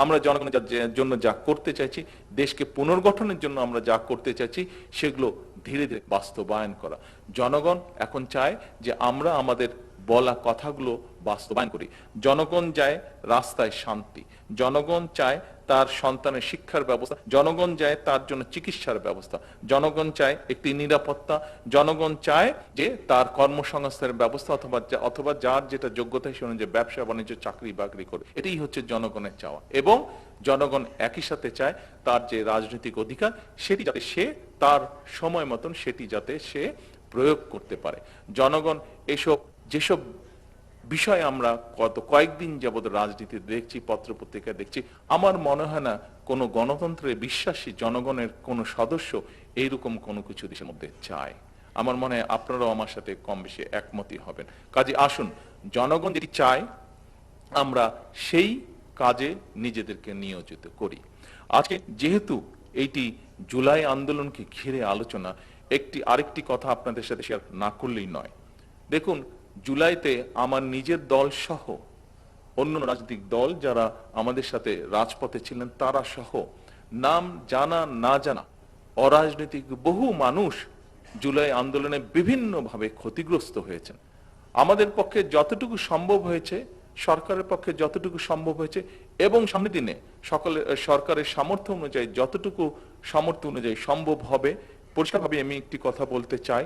আমরা জনগণের জন্য যা করতে চাইছি, দেশকে পুনর্গঠনের জন্য আমরা যা করতে চাইছি, সেগুলো ধীরে ধীরে বাস্তবায়ন করা। জনগণ এখন চায় যে আমরা আমাদের বলা কথাগুলো বাস্তবায়ন করি। জনগণ চায় রাস্তায় শান্তি, জনগণ চায় তার সন্তানের শিক্ষার ব্যবস্থা, জনগণ চায় তার জন্য চিকিৎসার ব্যবস্থা, জনগণ চায় একটি নিরাপত্তা, জনগণ চায় যে তার কর্মসংস্থানের ব্যবস্থা অথবা যার যেটা যোগ্যতা সে অনুযায়ী ব্যবসা বাণিজ্য চাকরি বাকরি করে। এটাই হচ্ছে জনগণের চাওয়া। এবং জনগণ একই সাথে চায় তার যে রাজনৈতিক অধিকার সেটি যাতে সে তার সময় মতন সেটি যাতে সে প্রয়োগ করতে পারে। জনগণ যেসব বিষয় আমরা কয়েকদিন যাবৎ রাজনীতি দেখছি, পত্রপত্রিকায় দেখছি, আমার মনে হয় না কোনো গণতন্ত্রে বিশ্বাসী জনগণের কোনো সদস্য এইরকম কোনো কিছু দেশের মধ্যে চায়। আমার মনে হয় আপনারাও আমার সাথে কম বেশি একমতই হবেন। কাজে আসুন, জনগণ যেটি চায় আমরা সেই কাজে নিজেদেরকে নিয়োজিত করি। আজকে যেহেতু এইটি জুলাই আন্দোলনকে ঘিরে আলোচনা, আরেকটি কথা আপনাদের সাথে শেয়ার না করলেই নয়। দেখুন, জুলাইতে আমার নিজের দল সহ অন্য রাজনৈতিক দল যারা আমাদের সাথে রাজপথে ছিলেন তারা সহ নাম জানা না জানা অরাজনৈতিক বহু মানুষ জুলাই আন্দোলনে বিভিন্নভাবে ক্ষতিগ্রস্ত হয়েছেন। আমাদের পক্ষে যতটুকু সম্ভব হয়েছে, সরকারের পক্ষে যতটুকু সম্ভব হয়েছে, এবং সামনের দিনে সরকারের সামর্থ্য অনুযায়ী যতটুকু সামর্থ্য অনুযায়ী সম্ভব হবে, পরিষ্কারভাবে আমি একটি কথা বলতে চাই,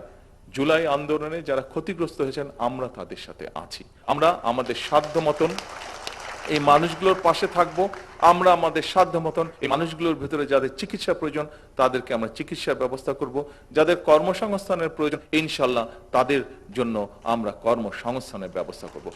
জুলাই আন্দোলনে যারা ক্ষতিগ্রস্ত হয়েছেন আমরা তাদের সাথে আছি। আমরা আমাদের সাধ্য মতন এই মানুষগুলোর পাশে থাকব। আমরা আমাদের সাধ্য মতন এই মানুষগুলোর ভিতরে যাদের চিকিৎসা প্রয়োজন তাদেরকে আমরা চিকিৎসার ব্যবস্থা করব। যাদের কর্মসংস্থানের প্রয়োজন ইনশাল্লাহ তাদের জন্য আমরা কর্মসংস্থানের ব্যবস্থা করব।